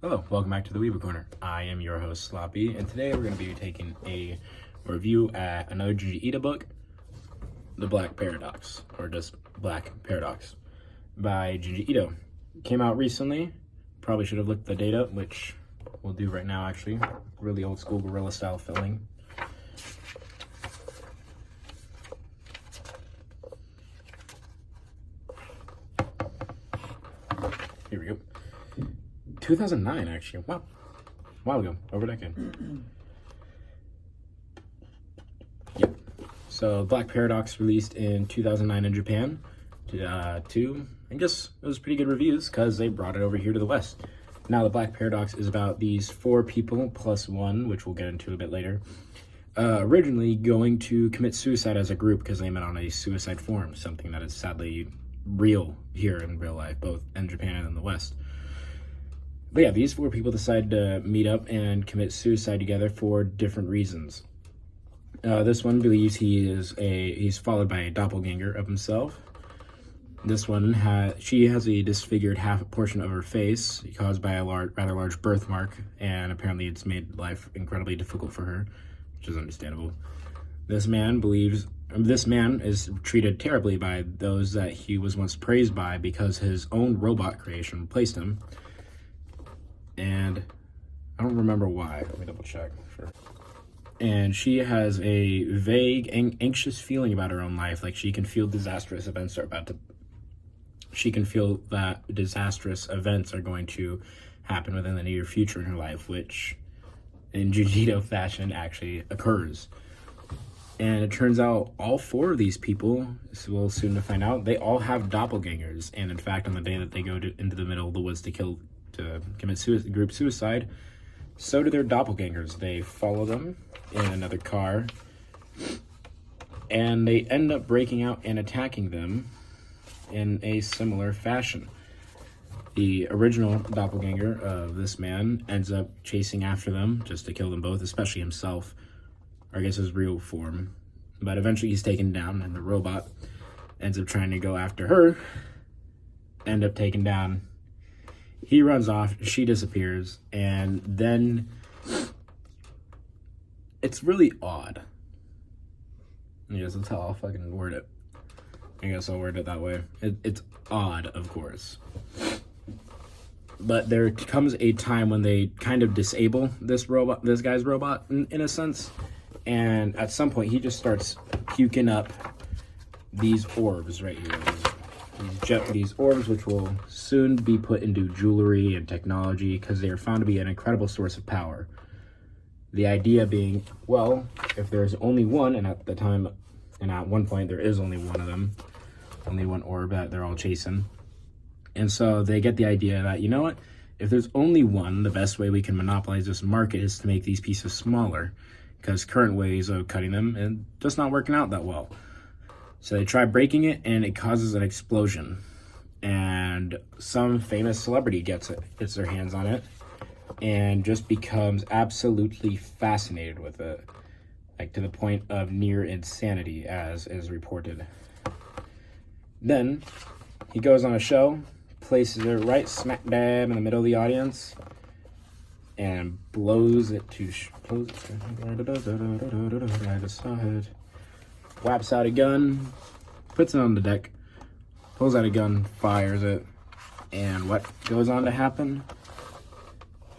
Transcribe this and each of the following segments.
Hello, welcome back to the Weeaboo Corner. I am your host, Sloppy, and today we're going to be taking a review at another Junji Ito book, The Black Paradox, or just Black Paradox, by Junji Ito. Came out recently. Probably should have looked the date up, which we'll do right now, actually. Really old school guerrilla style filming. Here we go. 2009, actually. Wow. A while ago. Over a decade. Yep. So, Black Paradox released in 2009 in Japan. I guess it was pretty good reviews because they brought it over here to the West. Now, the Black Paradox is about these 4 people plus 1, which we'll get into a bit later, originally going to commit suicide as a group because they met on a suicide forum, something that is sadly real here in real life, both in Japan and in the West. But yeah, these 4 people decided to meet up and commit suicide together for different reasons. This one believes he's followed by a doppelganger of himself. This one she has a disfigured half portion of her face caused by a rather large birthmark, and apparently it's made life incredibly difficult for her, which is understandable. This man is treated terribly by those that he was once praised by because his own robot creation replaced him. And I don't remember why. Let me double check. Sure. And she has a vague, anxious feeling about her own life. Like she can feel disastrous events are going to happen within the near future in her life, which in Junji Ito fashion actually occurs. And it turns out all 4 of these people, so we'll soon to find out, they all have doppelgangers. And in fact, on the day that they go into the middle of the woods to commit group suicide, so do their doppelgangers. They follow them in another car, and they end up breaking out and attacking them in a similar fashion. The original doppelganger of this man ends up chasing after them just to kill them both, especially himself, or I guess his real form. But eventually he's taken down, and the robot ends up trying to go after her, end up taken down. He runs off, she disappears, and then it's really odd. I guess that's how I'll fucking word it. I guess I'll word it that way. It's odd, of course. But there comes a time when they kind of disable this guy's robot, in a sense. And at some point, he just starts puking up these orbs right here. These orbs, which will soon be put into jewelry and technology because they are found to be an incredible source of power. The idea being, well, if there's only one, and at one point there is only one of them, only one orb that they're all chasing. And so they get the idea that, you know what, if there's only one, the best way we can monopolize this market is to make these pieces smaller, because current ways of cutting them and just not working out that well. So they try breaking it, and it causes an explosion. And some famous celebrity gets their hands on it, and just becomes absolutely fascinated with it, like to the point of near insanity, as is reported. Then he goes on a show, places it right smack dab in the middle of the audience, and blows it to whaps out a gun, puts it on the deck, pulls out a gun, fires it, and what goes on to happen?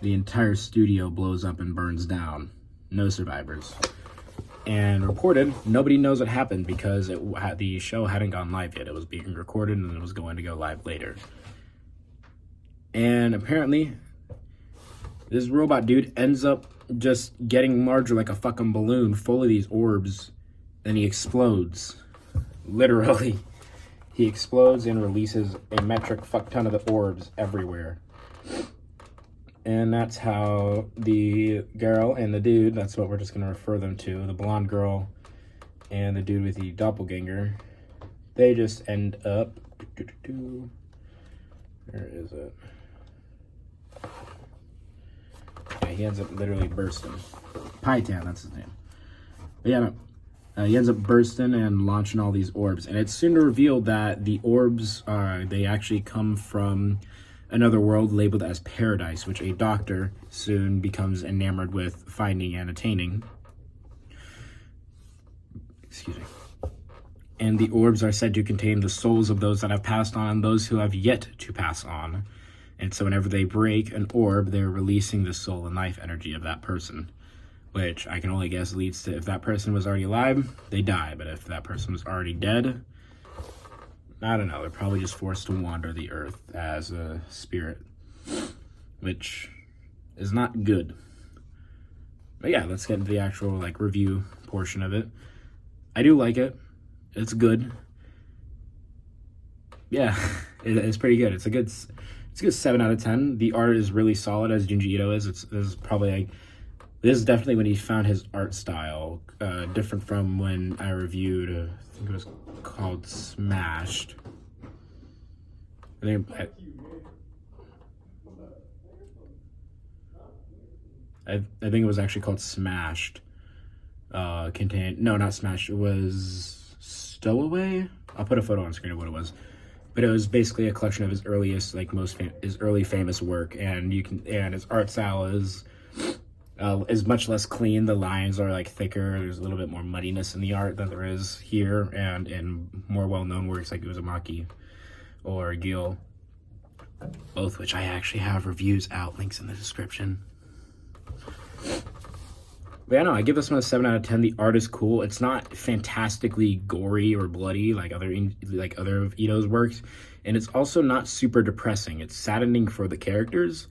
The entire studio blows up and burns down. No survivors. And reported, nobody knows what happened because the show hadn't gone live yet. It was being recorded and it was going to go live later. And apparently, this robot dude ends up just getting larger like a fucking balloon full of these orbs. Then he explodes. Literally. He explodes and releases a metric fuck ton of the orbs everywhere. And that's how the girl and the dude, that's what we're just going to refer them to, the blonde girl and the dude with the doppelganger, they just end up, where is it? Yeah, he ends up literally bursting. Pytan, that's his name. But yeah, no. He ends up bursting and launching all these orbs. And it's soon revealed that the orbs, they actually come from another world labeled as paradise, which a doctor soon becomes enamored with finding and attaining. Excuse me. And the orbs are said to contain the souls of those that have passed on and those who have yet to pass on. And so whenever they break an orb, they're releasing the soul and life energy of that person, which I can only guess leads to, if that person was already alive, they die. But if that person was already dead, I don't know, they're probably just forced to wander the earth as a spirit, which is not good. But yeah, let's get into the actual like review portion of it. I do like it. It's good. Yeah, it's pretty good. It's a good 7 out of 10. The art is really solid, as Junji Ito is. This is definitely when he found his art style, different from when I reviewed, I think it was called Smashed. I think it was actually called Smashed. No, not Smashed. It was Stowaway. I'll put a photo on screen of what it was. But it was basically a collection of his earliest, like his early famous work, and his art style is much less clean. The lines are like thicker. There's a little bit more muddiness in the art than there is here, and in more well-known works like UZUMAKI or Gil, both which I actually have reviews out. Links in the description. But yeah, no, I give this one a 7 out of 10. The art is cool. It's not fantastically gory or bloody like other of Ito's works, and it's also not super depressing. It's saddening for the characters,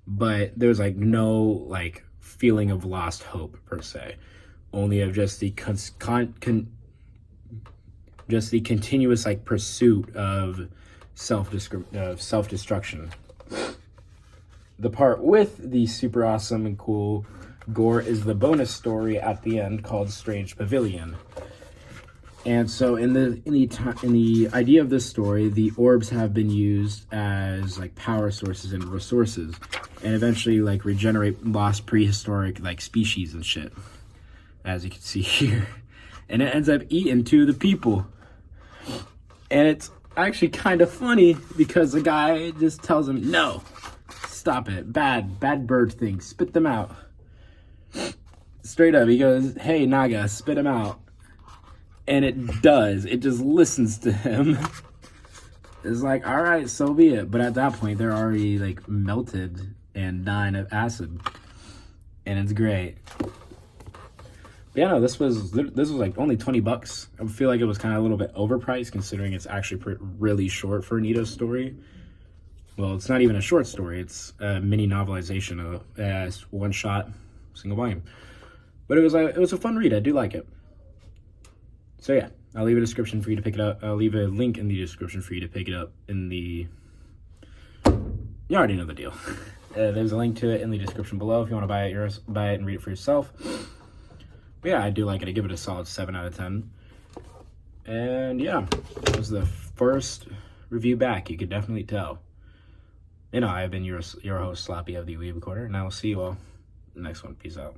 but there's like no like feeling of lost hope per se, only of just the continuous like pursuit of self-destruction. The part with the super awesome and cool gore is the bonus story at the end called Strange Pavilion. And so in the idea of this story, the orbs have been used as like power sources and resources, and eventually like regenerate lost prehistoric like species and shit, as you can see here. And it ends up eating to the people. And it's actually kind of funny because the guy just tells him, no, stop it, bad bird things, spit them out. Straight up, he goes, hey, Naga, spit him out. And it does. It just listens to him. It's like, all right, so be it. But at that point, they're already, like, melted and dying of acid. And it's great. But yeah, no, this was like, only $20. I feel like it was kind of a little bit overpriced, considering it's actually really short for an Ito story. Well, it's not even a short story. It's a mini novelization of one shot, single volume. But it was a fun read. I do like it. So yeah, I'll leave a description for you to pick it up. I'll leave a link in the description for you to pick it up in the... You already know the deal. There's a link to it in the description below if you want to buy it and read it for yourself. But yeah, I do like it. I give it a solid 7 out of 10. And yeah, it was the first review back. You could definitely tell. You know, I've been your host, Sloppy of the Weeaboo Corner, and I will see you all in the next one. Peace out.